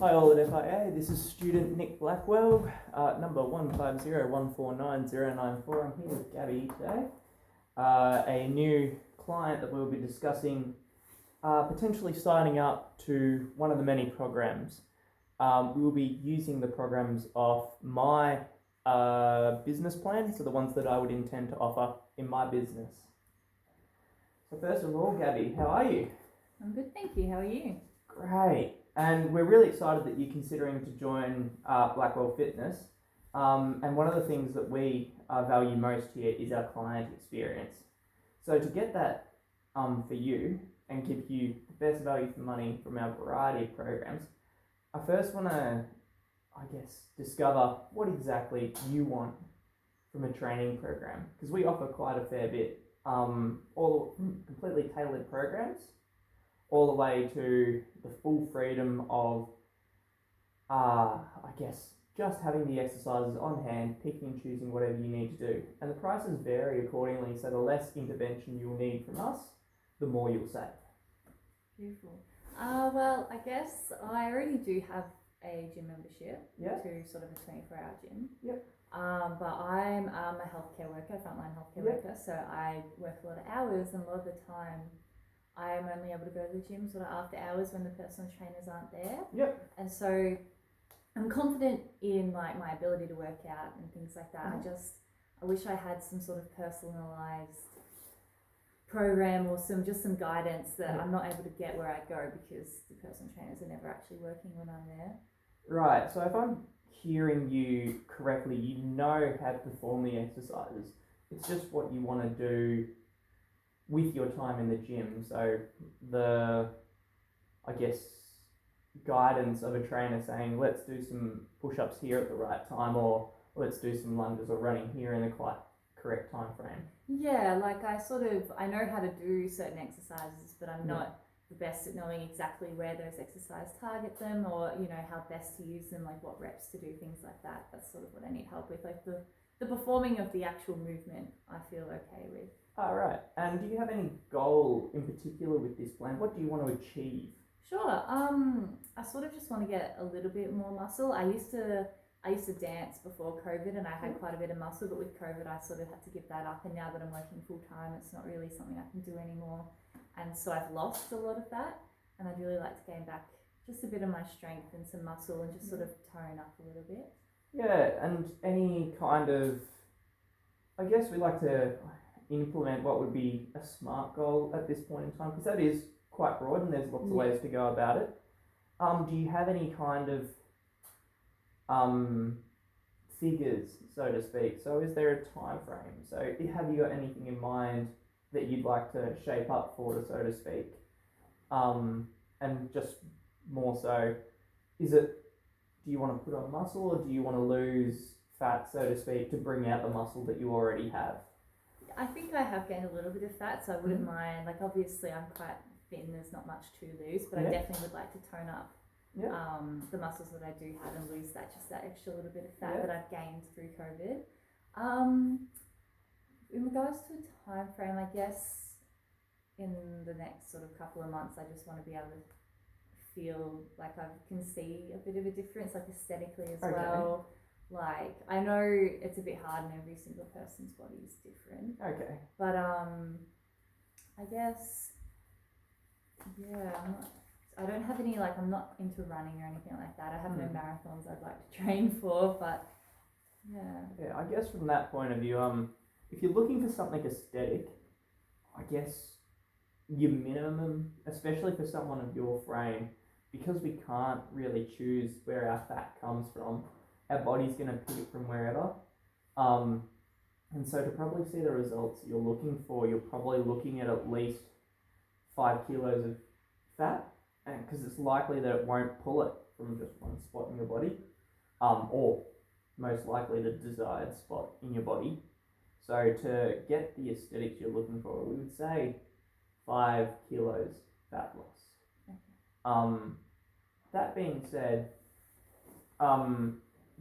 Hi all at FIA, this is student Nick Blackwell, number 150149094. I'm here with Gabby today, a new client that we'll be discussing potentially signing up to one of the many programs. We will be using the programs of my business plan, so the ones that I would intend to offer in my business. So first of all, Gabby, how are you? I'm good, thank you. How are you? Great. And we're really excited that you're considering to join Blackwell Fitness. And one of the things that we value most here is our client experience. So to get that for you and give you the best value for money from our variety of programs, I first want to, discover what exactly you want from a training program. Because we offer quite a fair bit, all completely tailored programs, all the way to the full freedom of, just having the exercises on hand, picking and choosing whatever you need to do. And the prices vary accordingly, so the less intervention you'll need from us, the more you'll save. Beautiful. Well, I guess I already do have a gym membership to sort of a 24-hour gym. Yep. But I'm a healthcare worker, frontline healthcare worker, so I work a lot of hours, and a lot of the time I'm only able to go to the gym sort of after hours when the personal trainers aren't there. Yep. And so I'm confident in like my ability to work out and things like that. Mm-hmm. I wish I had some sort of personalized program or some guidance that I'm not able to get where I go because the personal trainers are never actually working when I'm there. Right, so if I'm hearing you correctly, you know how to perform the exercises. It's just what you want to do with your time in the gym. So the, guidance of a trainer saying, let's do some push-ups here at the right time, or let's do some lunges or running here in the quite correct time frame. Yeah, like I know how to do certain exercises, but I'm not the best at knowing exactly where those exercises target them, or how best to use them, like what reps to do, things like that. That's sort of what I need help with, like the performing of the actual movement I feel okay with. All right. And do you have any goal in particular with this plan? What do you want to achieve? Sure. I sort of just want to get a little bit more muscle. I used to dance before COVID, and I had quite a bit of muscle, but with COVID I sort of had to give that up, and now that I'm working full time, it's not really something I can do anymore, and so I've lost a lot of that, and I'd really like to gain back just a bit of my strength and some muscle and just sort of tone up a little bit. Yeah, and any kind of, we like to implement what would be a SMART goal at this point in time, because that is quite broad and there's lots of ways to go about it. Do you have any kind of figures, so to speak? So is there a time frame? So have you got anything in mind that you'd like to shape up for, so to speak? And just more so, do you want to put on muscle, or do you want to lose fat, so to speak, to bring out the muscle that you already have? I think I have gained a little bit of fat, so I wouldn't mind. Like, obviously I'm quite thin, there's not much to lose, but I definitely would like to tone up the muscles that I do have and lose that extra little bit of fat that I've gained through COVID. In regards to a time frame, I guess in the next sort of couple of months, I just want to be able to feel like I can see a bit of a difference, like aesthetically as well. Like, I know it's a bit hard and every single person's body is different. Okay. But I guess, I don't have any, I'm not into running or anything like that. I have no marathons I'd like to train for, but Yeah, I guess from that point of view, if you're looking for something aesthetic, I guess your minimum, especially for someone of your frame, because we can't really choose where our fat comes from, our body's going to pick it from wherever. And so to probably see the results you're looking for, you're probably looking at least 5 kilos of fat, and because it's likely that it won't pull it from just one spot in your body, or most likely the desired spot in your body. So to get the aesthetics you're looking for, we would say 5 kilos fat loss. Okay. That being said,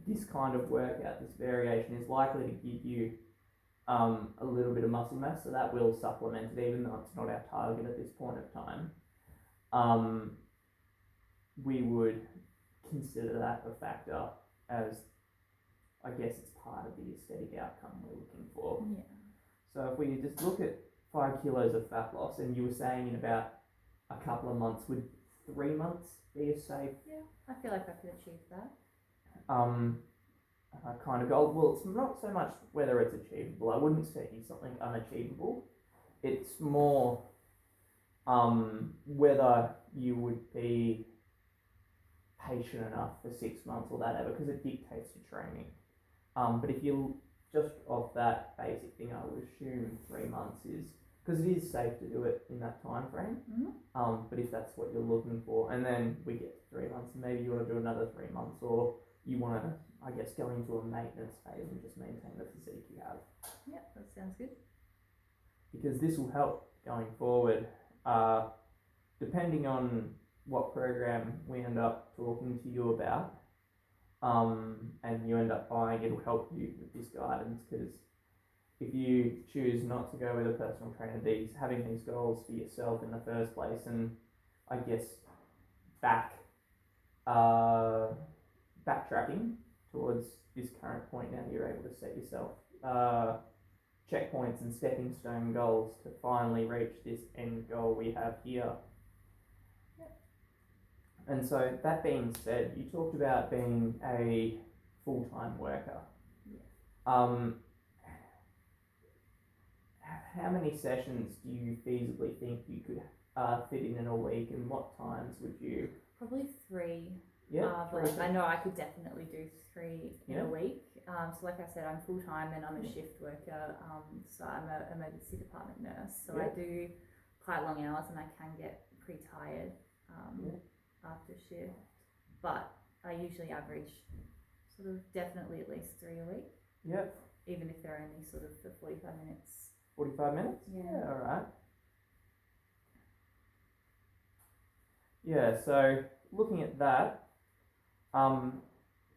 this kind of workout, this variation, is likely to give you a little bit of muscle mass, so that will supplement it, even though it's not our target at this point of time. We would consider that a factor, as I guess it's part of the aesthetic outcome we're looking for. Yeah. So if we just look at 5 kilos of fat loss, and you were saying in about a couple of months, would 3 months be a safe Yeah, I feel like I could achieve that. kind of goal? Well, it's not so much whether it's achievable. I wouldn't set you something unachievable. It's more whether you would be patient enough for 6 months or whatever, because it dictates your training. But if you just off that basic thing, I would assume 3 months is, because it is safe to do it in that time frame. But if that's what you're looking for, and then we get to 3 months, and maybe you want to do another 3 months, or you want to, I guess, go into a maintenance phase and just maintain the physique you have. Yeah, that sounds good. Because this will help going forward, depending on what program we end up talking to you about, and you end up buying, it'll help you with this guidance, because if you choose not to go with a personal trainer, having these goals for yourself in the first place, and I guess backtracking towards this current point now, you're able to set yourself checkpoints and stepping stone goals to finally reach this end goal we have here. Yep. And so that being said, you talked about being a full-time worker. Yeah. How many sessions do you feasibly think you could fit in a week, and what times would you? Probably 3. Yeah, But I know I could definitely do 3 in Yeah. a week. So like I said, I'm full time and I'm a shift worker. So I'm a emergency department nurse. So I Yeah. do quite long hours, and I can get pretty tired Yeah. after shift. But I usually average sort of definitely at least 3 a week, Yeah, even if they're only sort of for 45 minutes. 45 minutes? Yeah. All right. Yeah, so looking at that,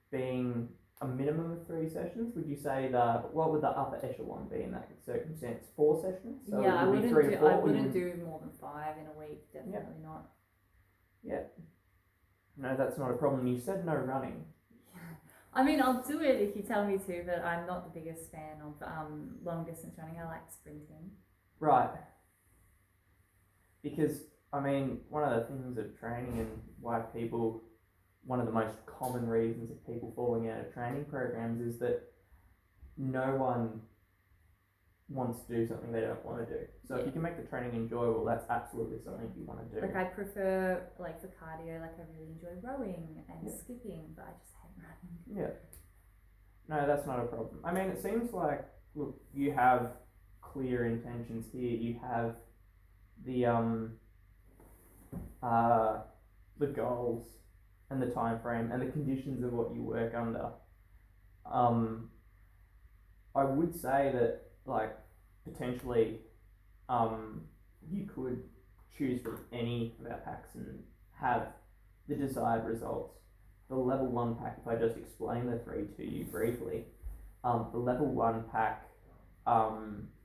being a minimum of 3 sessions, would you say what would the upper echelon be in that circumstance? 4 sessions? So yeah, I it would be wouldn't 3 do. or 4. I wouldn't do more than 5 in a week. Definitely not. Yeah. No, that's not a problem. You said no running. I mean, I'll do it if you tell me to, but I'm not the biggest fan of long distance running. I like sprinting. Right. Because, I mean, one of the things of training and why one of the most common reasons of people falling out of training programs is that no one wants to do something they don't want to do. So if you can make the training enjoyable, that's absolutely something you want to do. Like I prefer, like for cardio, like I really enjoy rowing and Yeah. skipping, but I just hate running. Yeah. No, that's not a problem. I mean, it seems like, look, you have clear intentions here. You have the goals and the time frame and the conditions of what you work under. I would say that, like, potentially, you could choose from any of our packs and have the desired results. The level 1 pack, if I just explain the 3 to you briefly, the level 1 pack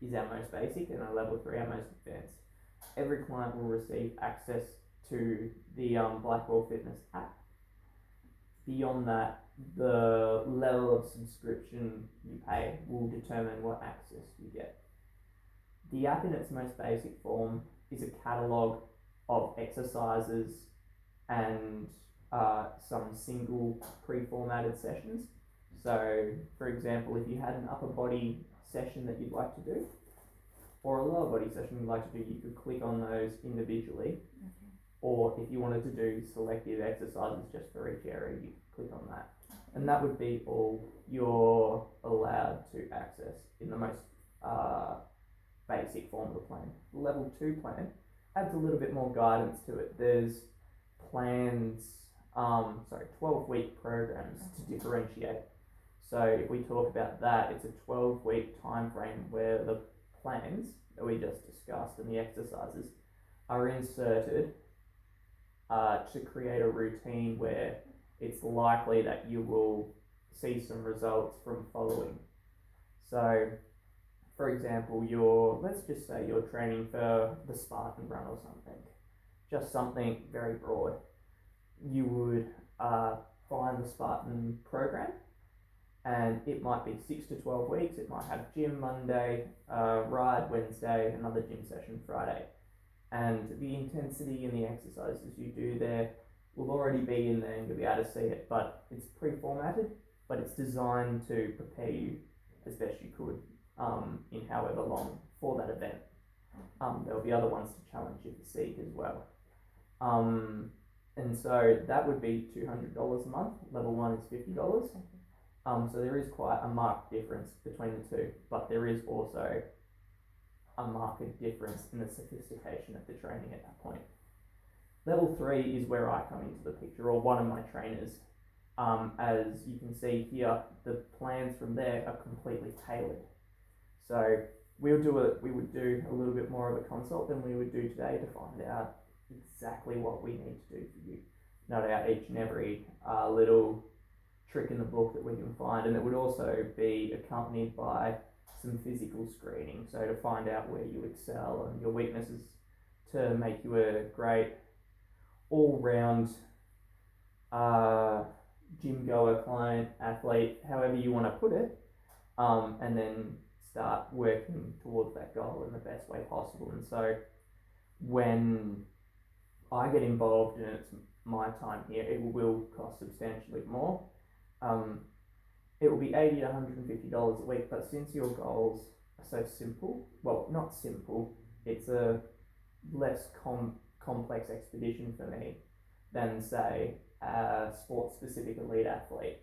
is our most basic, and our level 3 our most advanced. Every client will receive access to the Blackwell Fitness app. Beyond that, the level of subscription you pay will determine what access you get. The app in its most basic form is a catalogue of exercises and some single pre-formatted sessions. So, for example, if you had an upper body session that you'd like to do, or a lower body session you'd like to do, you could click on those individually. Okay. Or if you wanted to do selective exercises just for each area, you could click on that. And that would be all you're allowed to access in the most basic form of the plan. The level 2 plan adds a little bit more guidance to it. There's plans, 12-week programs to differentiate. So if we talk about that, it's a 12-week time frame where the plans that we just discussed and the exercises are inserted to create a routine where it's likely that you will see some results from following. So, for example, let's just say you're training for the Spartan run or something, just something very broad. You would find the Spartan program, and it might be 6 to 12 weeks. It might have gym Monday, ride Wednesday, another gym session Friday. And the intensity and the exercises you do there will already be in there and you'll be able to see it, but it's pre-formatted, but it's designed to prepare you as best you could in however long for that event. There'll be other ones to challenge your physique as well. And so that would be $200 a month. Level 1 is $50. So there is quite a marked difference between the two, but there is also a marked difference in the sophistication of the training at that point. Level 3 is where I come into the picture, or one of my trainers. As you can see here, the plans from there are completely tailored. So we would do a little bit more of a consult than we would do today to find out exactly what we need to do for you. Note out each and every little trick in the book that we can find, and it would also be accompanied by some physical screening, so to find out where you excel and your weaknesses, to make you a great all-round gym goer, client, athlete, however you want to put it, and then start working towards that goal in the best way possible. And so when I get involved and it's my time here, it will cost substantially more. It will be $80 to $150 a week, but since your goals are so simple, well, not simple, it's a less complex expedition for me than, say, a sports-specific elite athlete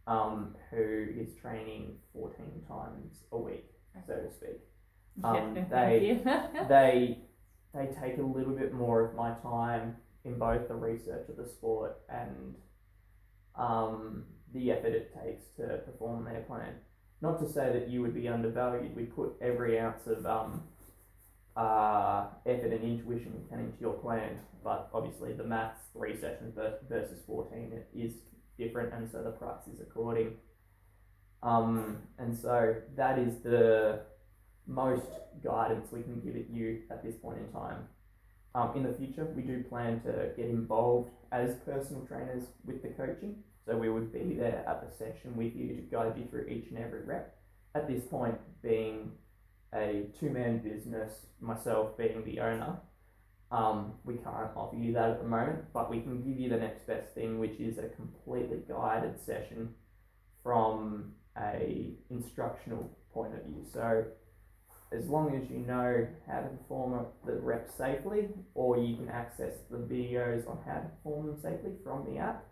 who is training 14 times a week, so to speak. They take a little bit more of my time in both the research of the sport and the effort it takes to perform their plan. Not to say that you would be undervalued. We put every ounce of effort and intuition we can into your plan, but obviously the maths, 3 sessions versus 14, it is different, and so the price is according. And so that is the most guidance we can give it you at this point in time. In the future, we do plan to get involved as personal trainers with the coaching. So we would be there at the session with you to guide you through each and every rep. At this point, being a 2-man business, myself being the owner, we can't offer you that at the moment, but we can give you the next best thing, which is a completely guided session from a instructional point of view. So as long as you know how to perform the reps safely, or you can access the videos on how to perform them safely from the app,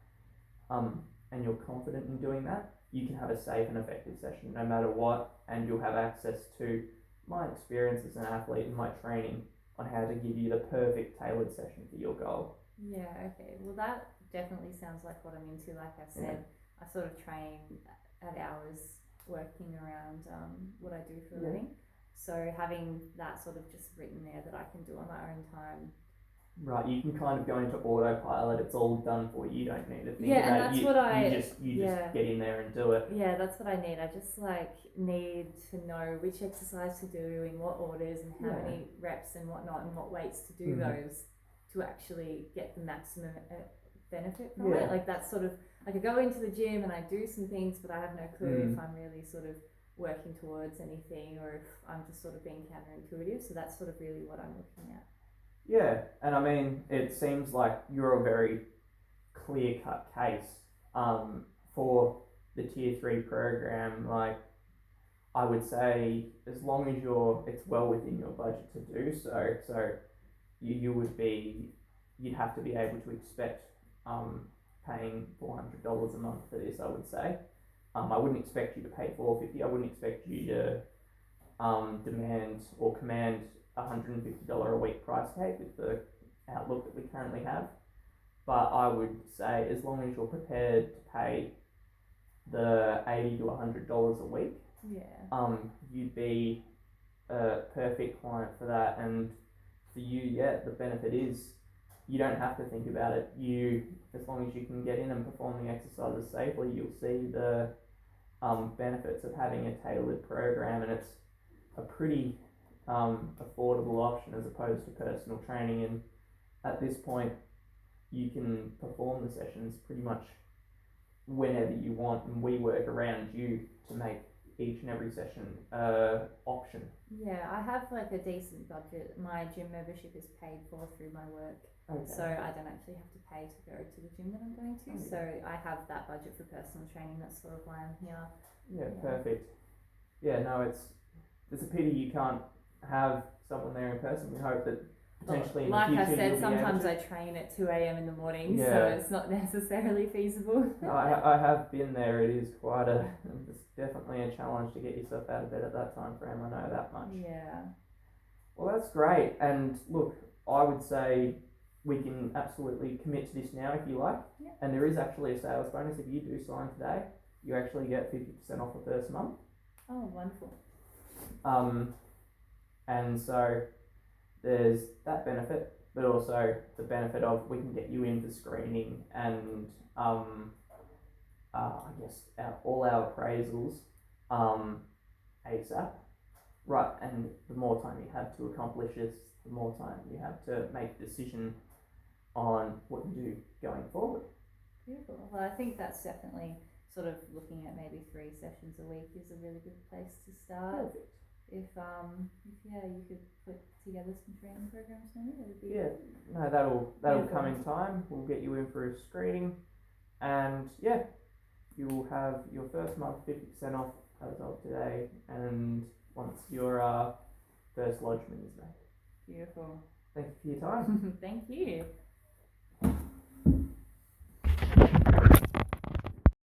and you're confident in doing that, you can have a safe and effective session no matter what, and you'll have access to my experience as an athlete and my training on how to give you the perfect tailored session for your goal. Yeah, okay. Well, that definitely sounds like what I'm into. Like I said, I sort of train at hours working around what I do for a living. So having that sort of just written there that I can do on my own time. Right, you can kind of go into autopilot. It's all done for you. You don't need to think Yeah, about and that's it. what You just get in there and do it. Yeah, that's what I need. I just need to know which exercise to do, in what orders, and how many reps and whatnot, and what weights to do those to actually get the maximum benefit from it. Like that's sort of, I could go into the gym and I do some things, but I have no clue if I'm really sort of working towards anything, or if I'm just sort of being counterintuitive. So that's sort of really what I'm looking at. Yeah, and I mean, it seems like you're a very clear-cut case for the Tier 3 program. Like, I would say, as long as it's well within your budget to do so you'd have to be able to expect paying $400 a month for this, I would say. I wouldn't expect you to pay $450. I wouldn't expect you to demand or command $150 a week price tag with the outlook that we currently have. But I would say, as long as you're prepared to pay the $80 to $100 a week, you'd be a perfect client for that. And for you, the benefit is you don't have to think about it. As long as you can get in and perform the exercises safely, you'll see the benefits of having a tailored program, and it's a pretty affordable option as opposed to personal training. And at this point, you can perform the sessions pretty much whenever you want, and we work around you to make each and every session option. Yeah, I have like a decent budget. My gym membership is paid for through my work, Okay. so I don't actually have to pay to go to the gym that I'm going to. Okay. So I have that budget for personal training. That's sort of why I'm here. Yeah, Yeah. perfect. Yeah, no, it's a pity you can't have someone there in person. We hope that potentially in Like the I future said, you'll sometimes be I able train at 2 a.m. in the morning, so Yeah. it's not necessarily feasible. to. I have been there. It is quite it's definitely a challenge to get yourself out of bed at that time frame. I know that much. Yeah. Well, that's great. And look, I would say we can absolutely commit to this now if you like. Yeah. And there is actually a sales bonus if you do sign today. You actually get 50% off the first month. Oh, wonderful. And so there's that benefit, but also the benefit of we can get you in for screening and I guess all our appraisals ASAP. Right, and the more time you have to accomplish this, the more time you have to make a decision on what you do going forward. Beautiful. Well, I think that's definitely sort of looking at maybe 3 sessions a week is a really good place to start. Perfect. If you could put together some training programs, maybe that would be. Yeah, no, that'll come Beautiful. in time. We'll get you in for a screening, and yeah, you will have your first month 50% off as of today, and once your first lodgement is made. Beautiful. Thank you for your time. Thank you.